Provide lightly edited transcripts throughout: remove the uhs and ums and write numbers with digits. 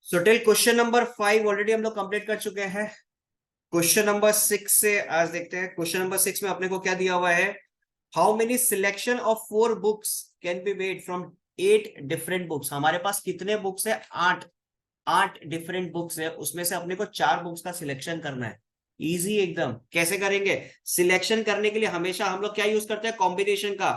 So till question number 5 already हम लोग complete कर चुके हैं। क्वेश्चन नंबर 6 से आज देखते हैं। क्वेश्चन नंबर 6 में अपने को क्या दिया हुआ है, how many selection of 4 books can be made from 8 different books. हमारे पास कितने बुक्स है, 8 डिफरेंट बुक्स है, उसमें से अपने को 4 बुक्स का सिलेक्शन करना है। इजी एकदम। कैसे करेंगे? सिलेक्शन करने के लिए हमेशा हम लोग क्या यूज करते हैं, कॉम्बिनेशन का।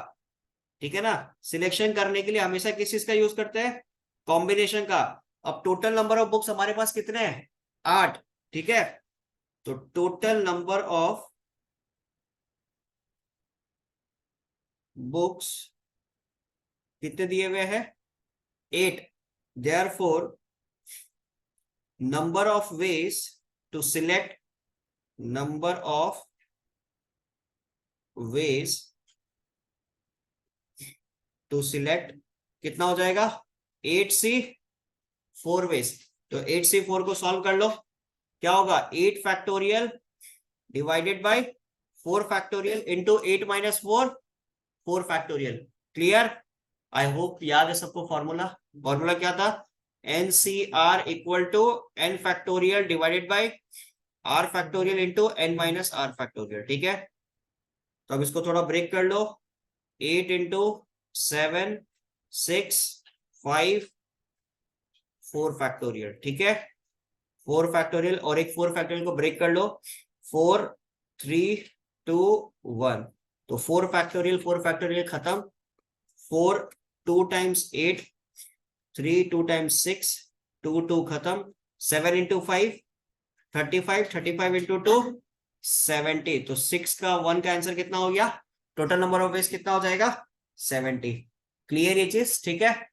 ठीक है ना, सिलेक्शन करने के लिए हमेशा किस चीज का यूज करते हैं, कॉम्बिनेशन का। अब टोटल नंबर ऑफ बुक्स हमारे पास कितने हैं, 8। ठीक है, तो टोटल नंबर ऑफ बुक्स कितने दिए हुए हैं, 8। Therefore number of ways to select, number of ways to select कितना हो जाएगा, 8c 4 वेज। तो 8c 4 को सॉल्व कर लो, क्या होगा, 8 factorial divided by 4 factorial into 8 minus 4 4 factorial. Clear? I hope याद है सबको फॉर्मूला। फॉर्मूला क्या था, NCR equal to n factorial divided by r factorial into n minus r factorial. ठीक है, तो अब इसको थोड़ा ब्रेक कर लो, 8 इंटू 7 6 5 4 फैक्टोरियल। ठीक है, 4 फैक्टोरियल और एक 4 फैक्टोरियल को ब्रेक कर लो, 4 3 2 1। तो 4 फैक्टोरियल खत्म, 4 2 टाइम्स 8, 3 2 टाइम्स 6, 2 2 खत्म, 7 इंटू 5 35, 35 इंटू 2 70। तो 6 का 1 का आंसर कितना हो गया, टोटल नंबर ऑफ वेज कितना हो जाएगा, 70। क्लियर ये चीज? ठीक है,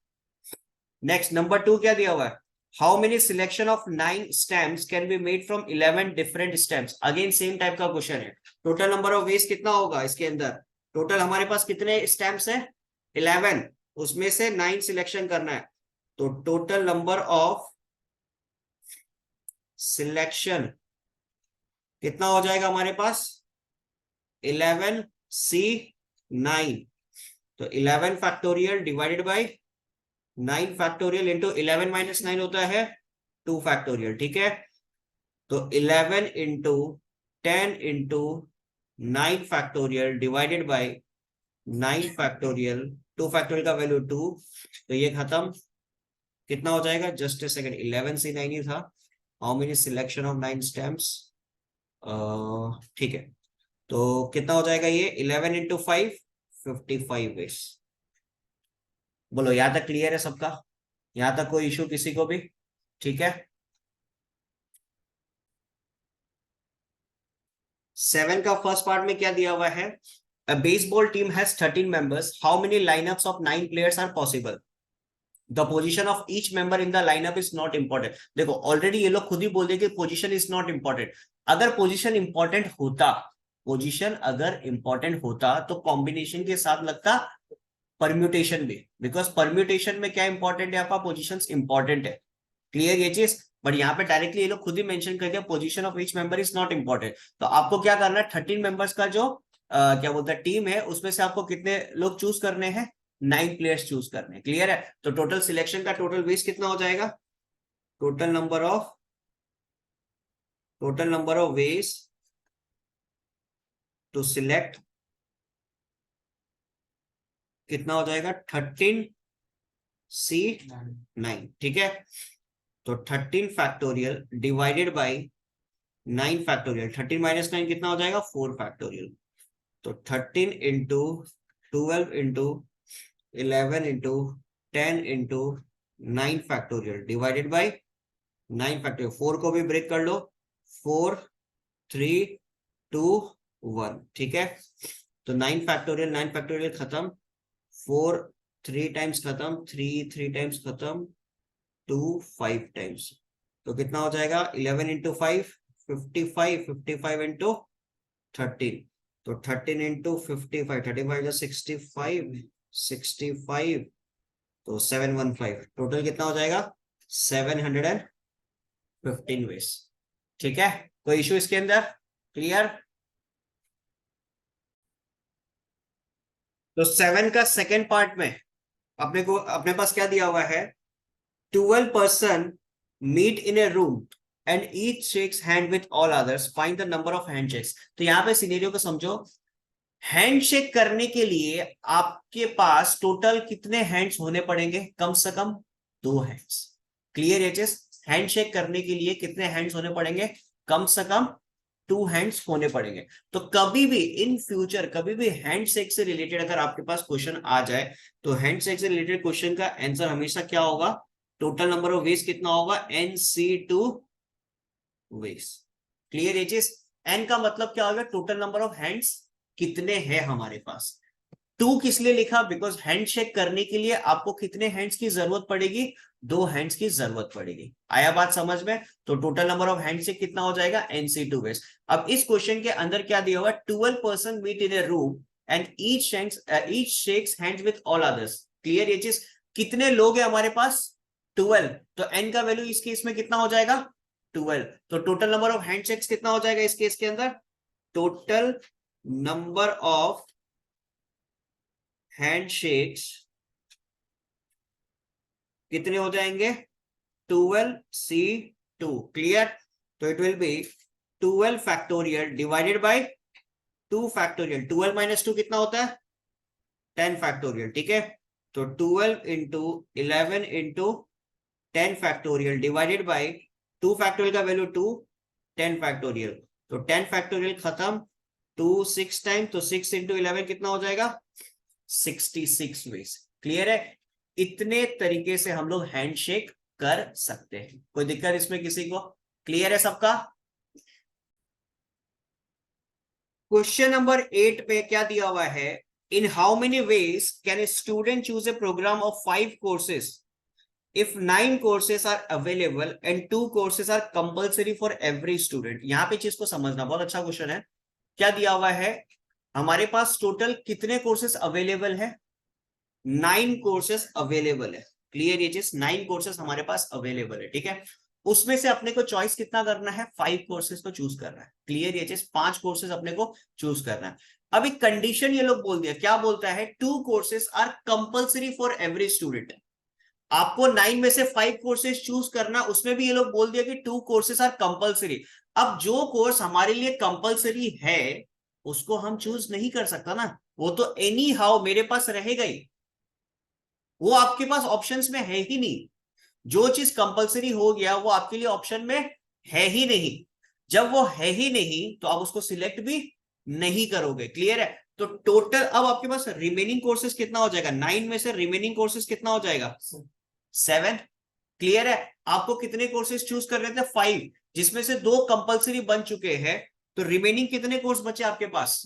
नेक्स्ट नंबर 2 क्या दिया हुआ है, how many selection of 9 stamps can be made from 11 different stamps. Again same type का क्वेश्चन है। टोटल नंबर ऑफ वेज कितना होगा इसके अंदर, टोटल हमारे पास कितने स्टैम्प्स है, 11, उसमें से 9 सिलेक्शन करना है। तो टोटल नंबर ऑफ सिलेक्शन कितना हो जाएगा हमारे पास, 11c9। तो 11 factorial divided bye 9 factorial into 11 minus 9 होता है 2 फैक्टोरियल। ठीक है, तो 11 into 10 into 9 factorial divided bye 9 factorial, 2 factorial का वैल्यू 2। तो ये खत्म, कितना हो जाएगा, जस्ट ए सेकंड, 11c9 ही था। How many selection of 9 stamps, ठीक है, तो कितना हो जाएगा ये, 11 इंटू 5 55 वेज। बोलो यहां तक क्लियर है सबका, यहां तक कोई इशू किसी को भी? ठीक है, 7 का फर्स्ट पार्ट में क्या दिया हुआ है, a baseball team has 13 members, how many lineups of 9 players are possible? The position of each member in the lineup is not important। देखो ऑलरेडी ये लोग खुद ही बोल देंगे पोजीशन इज नॉट इंपॉर्टेंट। अगर पोजीशन इंपॉर्टेंट होता, पोजीशन अगर important होता तो कॉम्बिनेशन के साथ लगता परम्यूटेशन भी, बिकॉज परम्यूटेशन में क्या इंपॉर्टेंट है, आपका पोजीशन इंपॉर्टेंट है। क्लियर ये चीज? बट यहाँ पे डायरेक्टली ये लोग खुद ही मेंशन कर दिया position of each member is not important. तो आपको क्या करना है, 13 मेंबर्स का जो क्या बोलते हैं टीम है, उसमें से आपको कितने लोग चूज करने हैं, 9 प्लेयर्स चूज करने। क्लियर है? तो टोटल सिलेक्शन का टोटल वेज कितना हो जाएगा, total number of ways to select कितना हो जाएगा, 13c9। ठीक है, तो 13 factorial divided by 9 factorial, 13 minus 9 कितना हो जाएगा, 4 फैक्टोरियल। तो 13 into 12 into 11 into 10 into 9 factorial divided by 9 factorial. 4 को भी ब्रेक कर लो, 4 3 2 1। ठीक है, तो 9 फैक्टोरियल खत्म, 4 3 टाइम्स खत्म, 3 3 टाइम्स खत्म, 2 5 टाइम्स। तो कितना हो जाएगा, 11 इंटू 5 55, 55 इंटू 13। तो 13 इंटू 55, 35 जो 65, 65 तो 715। टोटल कितना हो जाएगा, 715 वेज। ठीक है, कोई इशू इसके अंदर? क्लियर? तो 7 का सेकेंड पार्ट में अपने पास क्या दिया हुआ है, 12 person meet in a room and each shakes hand with all others, find the number of handshakes. तो यहाँ पे सिनेरियो को समझो, हैंडशेक करने के लिए आपके पास टोटल कितने हैंड्स होने पड़ेंगे? कम से कम 2 हैंड्स। क्लियर एजेस? हैंडशेक करने के लिए कितने हैंड्स होने पड़ेंगे? कम से कम 2 हैंड्स होने पड़ेंगे। तो कभी भी इन फ्यूचर कभी भी हैंडशेक से रिलेटेड अगर आपके पास क्वेश्चन आ जाए तो हैंडशेक से रिलेटेड क्वेश्चन का आंसर हमेशा क्या होगा? टोटल नंबर ऑफ वेज कितना होगा? NC2 veg. Clear edges? N का मतलब क्या होगा? टोटल नंबर ऑफ हैंड्स कितने हैं हमारे पास। 2 किस लिए लिखा? बिकॉज हैंडशेक करने के लिए आपको कितने हैंड्स की जरूरत पड़ेगी? 2 हैंड्स की जरूरत पड़ेगी। आया बात समझ में? तो टोटल नंबर ऑफ हैंडशेक कितना हो जाएगा? NC2 veg. अब इस क्वेश्चन के अंदर क्या दिया हुआ? 12 person meet in a room and each shakes hands with all others. Clear ये चीज? कितने लोग हैं हमारे पास? 12। तो एन का वैल्यू इस केस में कितना हो जाएगा? 12। तो टोटल नंबर ऑफ हैंडशेक्स कितना हो जाएगा इस केस के अंदर? टोटल नंबर ऑफ हैंडशेक्स कितने हो जाएंगे? 12C2। क्लियर? तो it will B 12 factorial divided by 2 factorial. 12 minus 2 कितना होता है? 10 फैक्टोरियल। ठीक है, तो 12 into 11 into 10 factorial divided by 2 factorial का वैल्यू 2, 10 फैक्टोरियल। तो 10 फैक्टोरियल खत्म, 2 6 टाइम, तो 6 इंटू 11 कितना हो जाएगा? 66 वेज। क्लियर है? इतने तरीके से हम लोग हैंडशेक कर सकते हैं। कोई दिक्कत इसमें किसी को? क्लियर है सबका? क्वेश्चन नंबर 8 पे क्या दिया हुआ है? In how many ways can a student choose a program of 5 courses if 9 courses are available and 2 courses are compulsory for every student? यहां पे चीज को समझना, बहुत अच्छा क्वेश्चन है। क्या दिया हुआ है? हमारे पास टोटल कितने कोर्सेस अवेलेबल है? 9 कोर्सेस अवेलेबल है। क्लियर ये चीज? 9 कोर्सेस हमारे पास अवेलेबल है। ठीक है, उसमें से अपने को चॉइस कितना करना है? 5 कोर्सेज को चूज करना है। क्लियर ये चीज? 5 कोर्सेज अपने को चूज करना है। अभी कंडीशन ये लोग बोल दिया, क्या बोलता है? 2 courses are compulsory for every student. आपको 9 में से 5 कोर्सेज चूज करना, उसमें भी ये लोग बोल दिया कि 2 कोर्सेज आर कंपल्सरी। अब जो कोर्स हमारे लिए कंपल्सरी है उसको हम चूज नहीं कर सकता ना, वो तो एनी हाउ मेरे पास रहेगा ही, वो आपके पास ऑप्शंस में है ही नहीं। जो चीज कंपल्सरी हो गया वो आपके लिए ऑप्शन में है ही नहीं। जब वो है ही नहीं तो आप उसको सिलेक्ट भी नहीं करोगे। क्लियर है? तो टोटल अब आपके पास रिमेनिंग कोर्सेज कितना हो जाएगा? 9 में से रिमेनिंग कोर्सेज कितना हो जाएगा? 7। क्लियर है? आपको कितने कोर्सेज चूज कर रहे थे? 5, जिसमें से 2 कंपल्सरी बन चुके हैं। तो रिमेनिंग कितने कोर्स बचे आपके पास?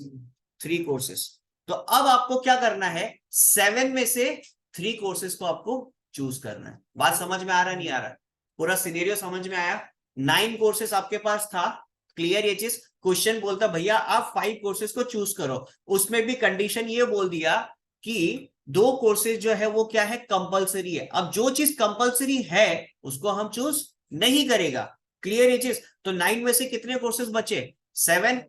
3 कोर्सेज। तो अब आपको क्या करना है? 7 में से 3 कोर्सेज को आपको चूज करना है। बात समझ में आ रहा नहीं आ रहा? पूरा सिनेरियो समझ में आया? 9 कोर्सेज आपके पास था। क्लियर ये चीज? क्वेश्चन बोलता भैया आप 5 कोर्सेज को चूज करो, उसमें भी कंडीशन ये बोल दिया कि 2 कोर्सेज जो है वो क्या है? कंपलसरी है। अब जो चीज कंपलसरी है उसको हम चूज नहीं करेगा। क्लियर ये चीज? तो 9 में से कितने कोर्सेज बचे? 7।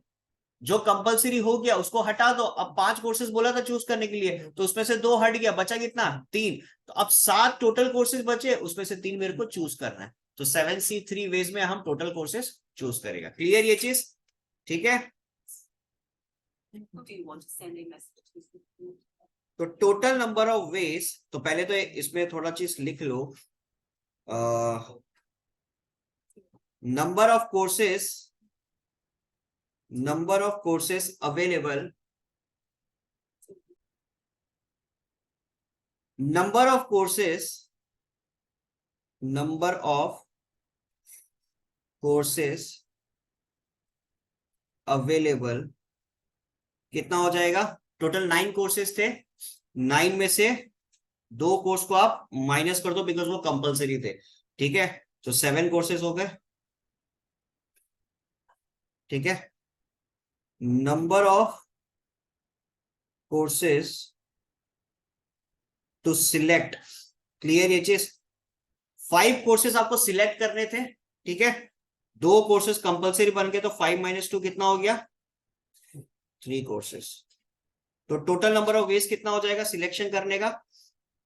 जो कंपलसरी हो गया उसको हटा दो। अब 5 कोर्सेज बोला था चूज करने के लिए, तो उसमें से 2 हट गया, बचा कितना? 3। तो अब 7 टोटल कोर्सेज बचे, उसमें से 3 मेरे को चूज करना है। तो 7C3 वेज में हम टोटल कोर्सेज चूज करेगा। क्लियर ये चीज? ठीक है, तो टोटल नंबर ऑफ वेज, तो पहले तो इसमें थोड़ा चीज लिख लो। Number of courses available, number of courses available कितना हो जाएगा? टोटल 9 कोर्सेज थे, 9 में से 2 कोर्स को आप माइनस कर दो बिकॉज वो कंपलसरी थे। ठीक है, तो 7 कोर्सेज हो गए। ठीक है, number of courses to select. Clear ये चीज? 5 कोर्सेज आपको सिलेक्ट करने थे। ठीक है, 2 कोर्सेज कंपलसरी बन गए, तो 5 माइनस 2 कितना हो गया? 3 कोर्सेज। तो टोटल नंबर ऑफ वेज कितना हो जाएगा सिलेक्शन करने का?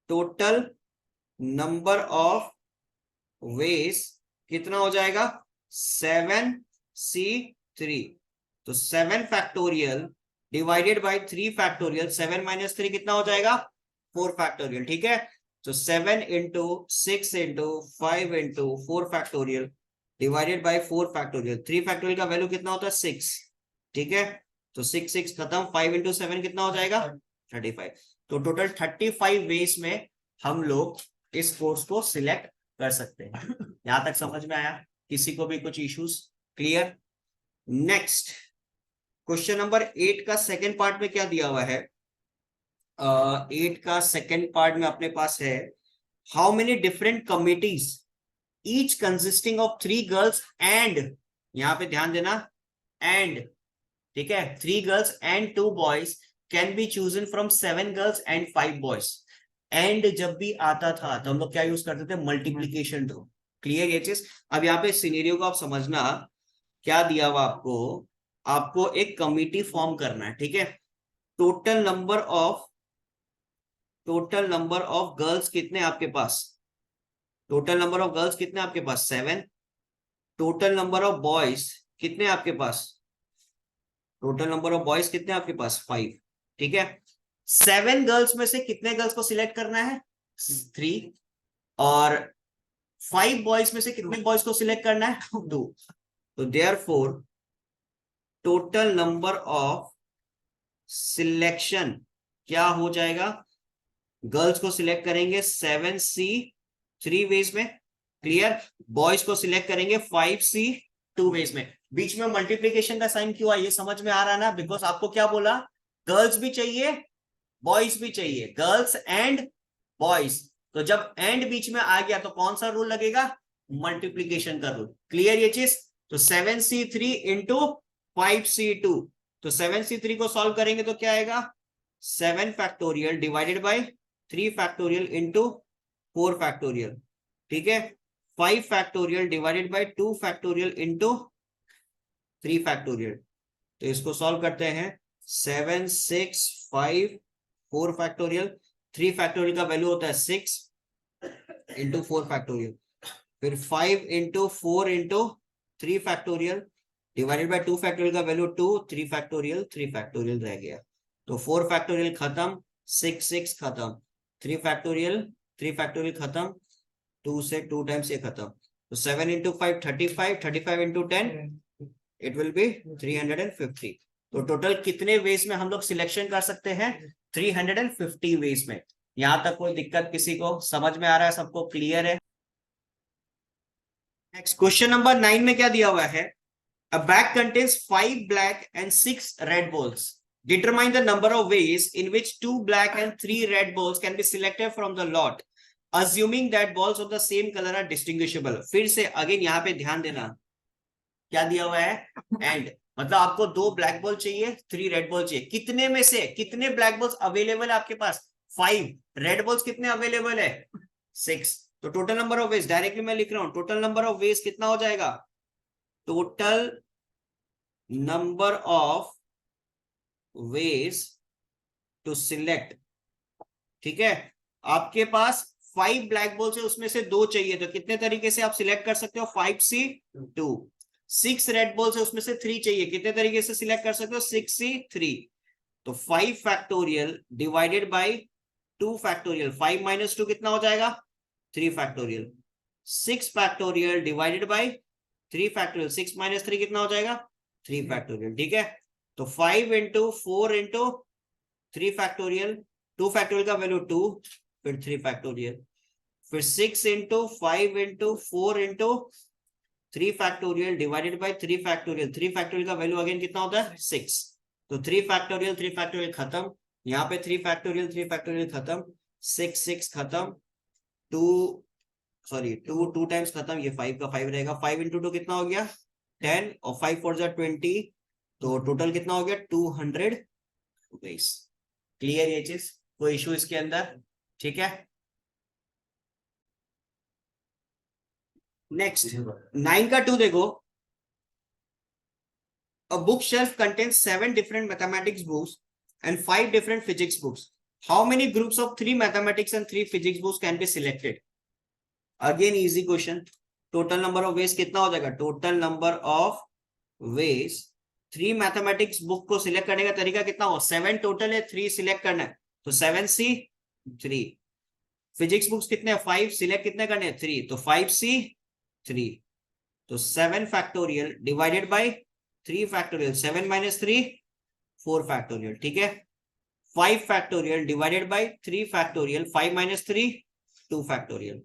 टोटल नंबर ऑफ वेज कितना हो जाएगा 7c3। तो 7 factorial divided bye 3 factorial, 7 minus 3 कितना हो जाएगा 4 फैक्टोरियल। ठीक है, तो 7 into 6 into 5 into 4 factorial divided by 4 factorial. 3 factorial का वैल्यू कितना होता है 6। ठीक है, तो 6 6 खत्म, 5 इंटू 7 कितना हो जाएगा 35। तो टोटल 35 वेज में हम लोग इस कोर्स को सिलेक्ट कर सकते हैं। यहां तक समझ में आया? किसी को भी कुछ issues? Clear? Next question number 8 का सेकेंड पार्ट में क्या दिया हुआ है? 8 का सेकेंड पार्ट में अपने पास है, how many different committees each consisting of 3 girls and, यहां पे ध्यान देना, एंड, ठीक है, 3 girls and 2 boys can be chosen from 7 girls and 5 boys. And जब भी आता था तो हम लोग क्या यूज करते थे? Multiplication to. क्लियर ये चीज? अब यहाँ पे सिनेरियो को आप समझना, क्या दिया हुआ आपको? आपको एक कमिटी फॉर्म करना है। ठीक है, टोटल नंबर ऑफ गर्ल्स कितने आपके पास? टोटल नंबर ऑफ गर्ल्स कितने आपके पास? 7। टोटल नंबर ऑफ बॉयज कितने आपके पास? टोटल नंबर ऑफ बॉयज कितने आपके पास? 5। ठीक है, 7 गर्ल्स में से कितने गर्ल्स को सिलेक्ट करना है? 3। और 5 बॉयज में से कितने बॉयज को सिलेक्ट करना है? 2। तो therefore total number of selection क्या हो जाएगा? गर्ल्स को सिलेक्ट करेंगे 7c 3 वेज में। क्लियर? बॉयज को सिलेक्ट करेंगे 5c 2 वेज में। बीच में मल्टीप्लीकेशन का साइन क्यों है ये समझ में आ रहा ना? बिकॉज आपको क्या बोला? गर्ल्स भी चाहिए, बॉयज भी चाहिए, गर्ल्स एंड बॉयज। तो जब एंड बीच में आ गया तो कौन सा रूल लगेगा? मल्टीप्लीकेशन का रूल। क्लियर ये चीज? तो 7c3 इंटू 5c2। तो 7c3 को सॉल्व करेंगे तो क्या आएगा? 7 factorial divided bye 3 factorial into 4 factorial. ठीक है, 5 factorial divided by 2 factorial into 3 factorial. तो इसको सॉल्व करते हैं, 7 6 5 4 फैक्टोरियल। 3 फैक्टोरियल का वैल्यू होता है 6 इंटू 4 फैक्टोरियल, फिर 5 into 4 into 3 factorial divided by 2 factorial का वैल्यू 2, 3 फैक्टोरियल रह गया। तो 4 फैक्टोरियल खत्म, 6 6 खत्म, 3 फैक्टोरियल खत्म, 2 से 2 टाइम्स ये खत्म। तो 7 into 5 35, 35 into 10 it will B 350। तो टोटल कितने वेज में हम लोग सिलेक्शन कर सकते हैं? 350 वेज में। यहां तक कोई दिक्कत किसी को? समझ में आ रहा है? सबको क्लियर है? नेक्स्ट क्वेश्चन नंबर 9 में क्या दिया हुआ है? A bag contains 5 black and 6 red balls. Determine the number of ways in which 2 black and 3 red balls can be selected from the lot, assuming that balls of the same color are distinguishable. फिर से again यहाँ पे ध्यान देना, क्या दिया हुआ है? एंड, मतलब आपको 2 ब्लैक बॉल चाहिए, 3 रेड बॉल चाहिए। कितने में से कितने ब्लैक बॉल्स अवेलेबल है आपके पास? 5। रेड बॉल्स कितने अवेलेबल है? 6। तो total number of veg directly मैं लिख रहा हूं, टोटल नंबर ऑफ वेज कितना हो जाएगा? Total number of ways to select. ठीक है, आपके पास 5 ब्लैक बॉल्स है, उसमें से 2 चाहिए, तो कितने तरीके से आप सिलेक्ट कर सकते हो? 5c2। 6 रेड बॉल्स है, उसमें से 3 चाहिए, कितने तरीके से सिलेक्ट कर सकते हो? 6c3। तो 5 factorial divided by 2 factorial, 5 minus 2 कितना हो जाएगा? 3 factorial. 6 factorial divided bye 3 factorial, 6 minus 3 कितना हो जाएगा? 3 फैक्टोरियल। ठीक है, तो 5 इंटू 4 इंटू 3 फैक्टोरियल, 2 फैक्टोरियल का वैल्यू 2, फिर 3 फैक्टोरियल, फिर 6 into 5 into 4 into 3 factorial divided bye 3 factorial. 3 factorial का वैल्यू अगेन कितना होता है? 6। तो 3 फैक्टोरियल खत्म, यहाँ पे 3 फैक्टोरियल खत्म, 6 6 खत्म, 2 2 टाइम्स खत्म, ये 5 का 5 रहेगा। 5 इंटू 2 कितना हो गया? 10, और 5 4 20, तो टोटल कितना हो गया? 200 रुपीस। क्लियर ये चीज? कोई इशू इसके अंदर? ठीक है, नेक्स्ट 9 का 2 देखो, a bookshelf contains 7 different mathematics books and 5 different physics books. How many groups of 3 mathematics and 3 physics books can be selected? Again easy question. Total number of ways कितना हो जाएगा, total number of veg 3 mathematics book को select करने का तरीका कितना हो, 7 total है, 3 सिलेक्ट करना है तो 7C 3। फिजिक्स बुक्स कितने हैं, 5 सिलेक्ट कितने करने हैं, 3 तो 5C 3। तो 7 factorial divided bye 3 factorial, 7 minus 3 4 factorial, ठीक है। 5 factorial divided bye 3 factorial, 5 minus 3 2 factorial.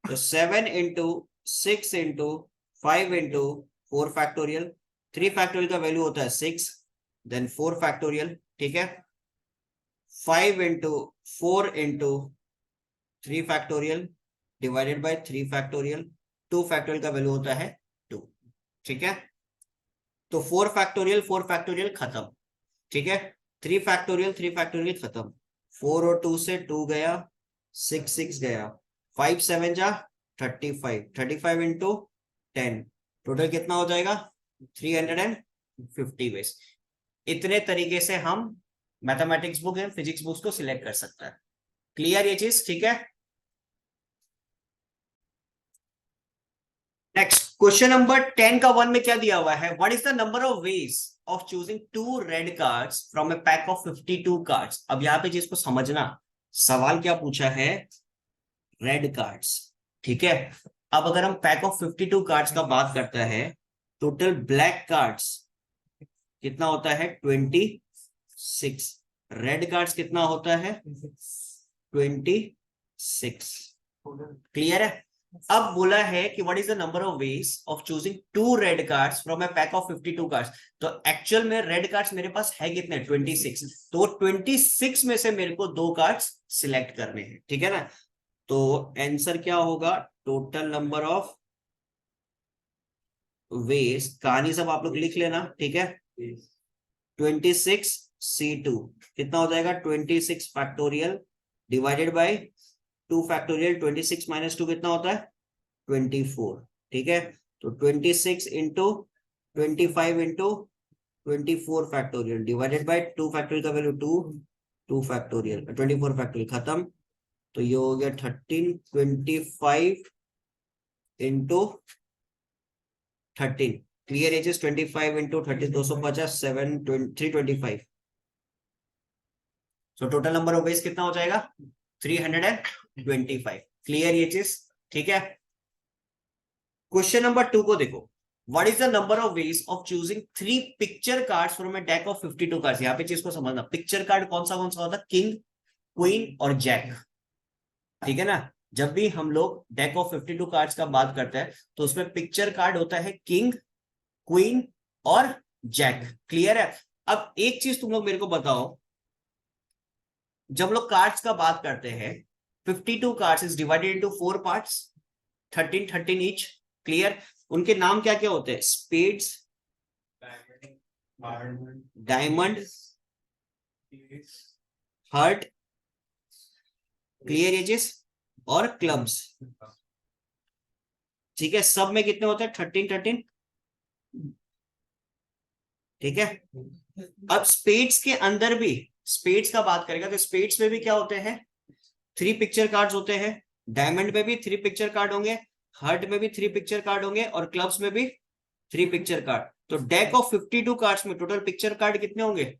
तो 7 into 6 into 5 into 4 factorial, 3 factorial का वैल्यू होता है 6, देन 4 फैक्टोरियल, ठीक है। 5 into 4 into 3 factorial divided bye 3 factorial, 2 factorial का वैल्यू होता है 2, ठीक है। तो 4 फैक्टोरियल खत्म, ठीक है। 3 फैक्टोरियल खत्म, 4 और 2 से 2 गया, 6 गया, 5 7 जा 35, 35 इंटू 10, टोटल कितना हो जाएगा 350 वेज। इतने तरीके से हम mathematics book and physics books को सिलेक्ट कर सकते हैं। क्लियर ये चीज, ठीक है। नेक्स्ट क्वेश्चन नंबर 10 का 1 में क्या दिया हुआ है, what is the number of ways of choosing 2 red cards from A pack of 52 cards. अब यहाँ पे जिसको समझना, सवाल क्या पूछा है, रेड कार्ड्स, ठीक है। अब अगर हम पैक ऑफ 52 कार्ड्स का बात करता है, टोटल ब्लैक कार्ड्स कितना होता है 26, रेड कार्ड्स कितना होता है 26। क्लियर है। अब बोला है कि what is the number of ways of choosing 2 red cards from A pack of 52 cards. तो एक्चुअल में रेड कार्ड्स मेरे पास है कितने 26, तो 26 में से मेरे को 2 कार्ड्स सिलेक्ट करने हैं, ठीक है ना। तो आंसर क्या होगा, टोटल नंबर ऑफ वेज, कहानी सब आप लोग लिख लेना, ठीक है। 26C2 कितना हो जाएगा 26 factorial divided by 2 factorial, 26 minus 2 कितना होता है 24, ठीक है। तो 26 into 25 into 24 factorial divided by 2 factorial का वैल्यू 2, 2 फैक्टोरियल, 24 फैक्टोरियल खत्म। तो ये हो गया 13, 25 इंटू 13, क्लियर एजेस 25 into 30 250, 7 325। So total number of ways कितना हो जाएगा 325। क्लियर ये चीज, ठीक है। क्वेश्चन नंबर 2 को देखो, what is the number of ways of choosing 3 picture cards from A deck of 52 cards. यहाँ पे चीज को समझना, पिक्चर कार्ड कौन सा होता है, किंग, क्वीन और जैक, ठीक है ना। जब भी हम लोग डेक ऑफ 52 कार्ड्स का बात करते हैं तो उसमें पिक्चर कार्ड होता है किंग, क्वीन और जैक, क्लियर है। अब एक चीज तुम लोग मेरे को बताओ, जब लोग कार्ड्स का बात करते हैं 52 cards is divided into 4 parts, 13 13 each, clear. उनके नाम क्या क्या होते हैं, स्पेड्स, डायमंड, हार्ट, क्लियर एजेस और क्लब्स, ठीक है। सब में कितने होते हैं 13 13, ठीक है। अब स्पेड्स के अंदर भी, स्पेड्स का बात करेगा तो स्पेड्स में भी क्या होते हैं 3 पिक्चर कार्ड्स होते हैं, डायमंड में भी 3 पिक्चर कार्ड होंगे, हार्ट में भी 3 पिक्चर कार्ड होंगे और क्लब्स में भी 3 पिक्चर कार्ड। तो डेक ऑफ 52 कार्ड्स में टोटल पिक्चर कार्ड कितने होंगे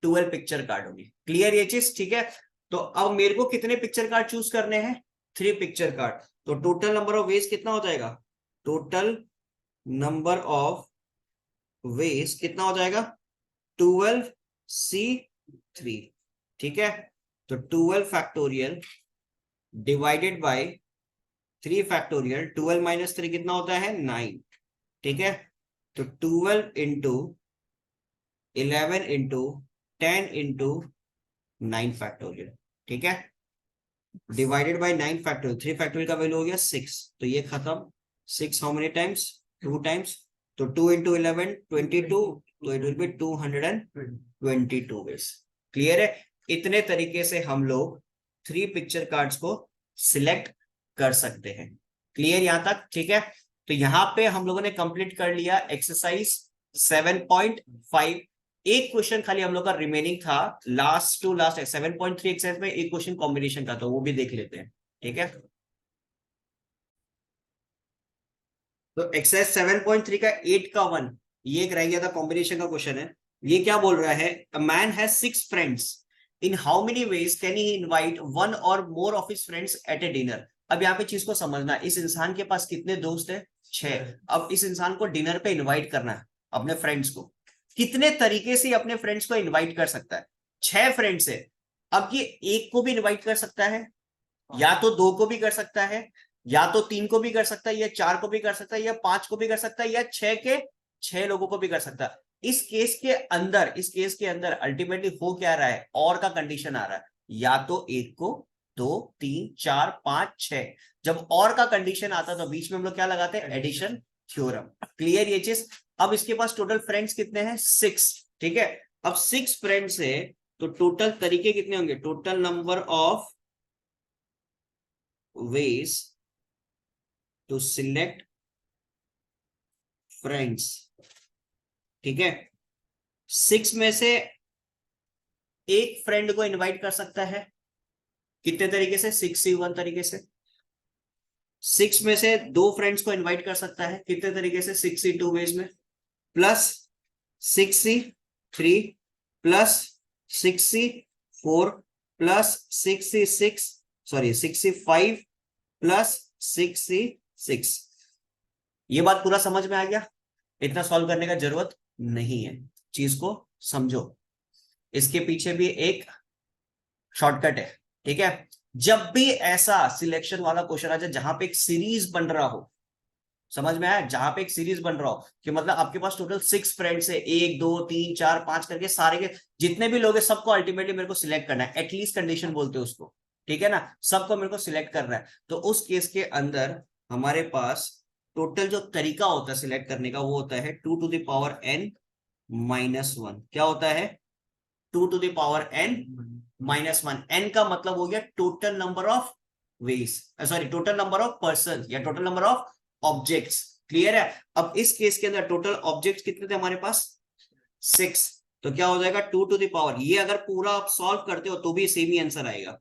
12 पिक्चर कार्ड होंगे, क्लियर ये चीज, ठीक है। तो अब मेरे को कितने पिक्चर कार्ड चूज करने हैं 3 पिक्चर कार्ड। तो टोटल नंबर ऑफ वेज कितना हो जाएगा, टोटल नंबर ऑफ वेज कितना हो जाएगा 12C3, ठीक है। तो 12 factorial divided bye 3 factorial, 12 minus 3 कितना होता है 9, ठीक है। तो 12 इंटू 11 इंटू 10 इंटू 9 फैक्टोरियल, ठीक है, डिवाइडेड बाय 9 फैक्टोरियल, 3 फैक्टोरियल का वैल्यू हो गया 6, तो ये खत्म। 6 हाउ मेनी टाइम्स 2 टाइम्स, तो 2 इंटू 11 22, तो it will be 222 ways, clear है। इतने तरीके से हम लोग 3 पिक्चर कार्ड्स को सिलेक्ट कर सकते हैं, क्लियर यहां तक, ठीक है। तो यहां पे हम लोगों ने कंप्लीट कर लिया एक्सरसाइज 7.5। एक क्वेश्चन खाली हम लोग का रिमेनिंग था, लास्ट टू लास्ट 7.3 एक्सरसाइज में एक क्वेश्चन कॉम्बिनेशन का, तो वो भी देख लेते हैं, ठीक है। तो एक्सरसाइज 7.3 का 8 का 1, ये एक रह गया था, कॉम्बिनेशन का क्वेश्चन है। ये क्या बोल रहा है, a man has 6 friends, in how many ways can he invite one or more of his friends at a dinner. अब यहाँ पे चीज को समझना, इस इंसान के पास कितने दोस्त है, 6। अब इस इंसान को डिनर पे इनवाइट करना है अपने फ्रेंड्स को, कितने तरीके से अपने फ्रेंड्स को इनवाइट कर सकता है, 6 फ्रेंड्स है। अब ये एक को भी इनवाइट कर सकता है, या तो 2 को भी कर सकता है, या तो 3 को भी कर सकता है, या 4 को भी कर सकता है, या 5 को भी कर सकता है, या 6 के 6 लोगों को भी कर सकता है। इस केस के अंदर अल्टीमेटली हो क्या रहा है, और का कंडीशन आ रहा है, या तो 1 को, 2, 3, 4, 5, 6। जब और का कंडीशन आता है तो बीच में हम लोग क्या लगाते हैं, एडिशन थ्योरम। क्लियर ये चीज। अब इसके पास टोटल फ्रेंड्स कितने हैं, 6। ठीक है, अब 6 फ्रेंड्स है, तो टोटल तरीके कितने होंगे, total number of ways to select friends। ठीक है, 6 में से एक फ्रेंड को इनवाइट कर सकता है, कितने तरीके से, 6C1 तरीके से। 6 में से 2 फ्रेंड्स को इनवाइट कर सकता है, कितने तरीके से, 6C2 वेज में, plus 6C3 plus 6C4 plus 6C6, sorry 6C5 plus 6C6। ये बात पूरा समझ में आ गया, इतना सॉल्व करने का जरूरत नहीं है, चीज को समझो। इसके पीछे भी एक शॉर्टकट है। ठीक है, जब भी ऐसा सिलेक्शन वाला क्वेश्चन आ जाए जहां पे एक सीरीज बन रहा हो, समझ में आया, जहां पे एक सीरीज बन रहा हो कि मतलब आपके पास टोटल 6 फ्रेंड्स है, 1 2 3 4 5 करके सारे के जितने भी लोग हैं सबको अल्टीमेटली मेरे को सिलेक्ट करना है, एटलीस्ट कंडीशन बोलते हैं उसको। ठीक है ना, सबको मेरे को सिलेक्ट करना है। तो उस केस के अंदर हमारे पास टोटल जो तरीका होता है सिलेक्ट करने का, वो होता है 2n-1। क्या होता है, 2n-1। n का मतलब हो गया total number of ways, sorry total number of person या total number of objects. Clear है। अब इस केस के अंदर टोटल ऑब्जेक्ट्स कितने थे हमारे पास, 6। तो क्या हो जाएगा 2 ये अगर पूरा आप सॉल्व करते हो तो भी सेम ही आंसर आएगा,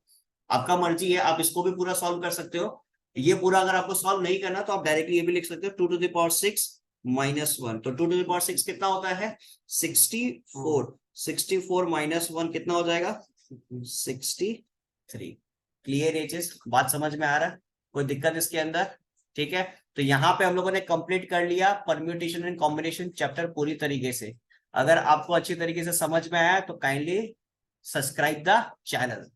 आपका मर्जी है, आप इसको भी पूरा सॉल्व कर सकते हो। ये पूरा अगर आपको सॉल्व नहीं करना तो आप डायरेक्टली ये भी लिख सकते हो 2 to the power 6 - 1। तो 2 to the power 6 कितना होता है, 64। 64 - 1 कितना हो जाएगा, 63। क्लियर एजेस, बात समझ में आ रहा है, कोई दिक्कत इसके अंदर। ठीक है, तो यहाँ पे हम लोगों ने कंप्लीट कर लिया परम्यूटेशन एंड कॉम्बिनेशन चैप्टर पूरी तरीके से। अगर आपको अच्छी तरीके से समझ में आया तो काइंडली सब्सक्राइब द चैनल।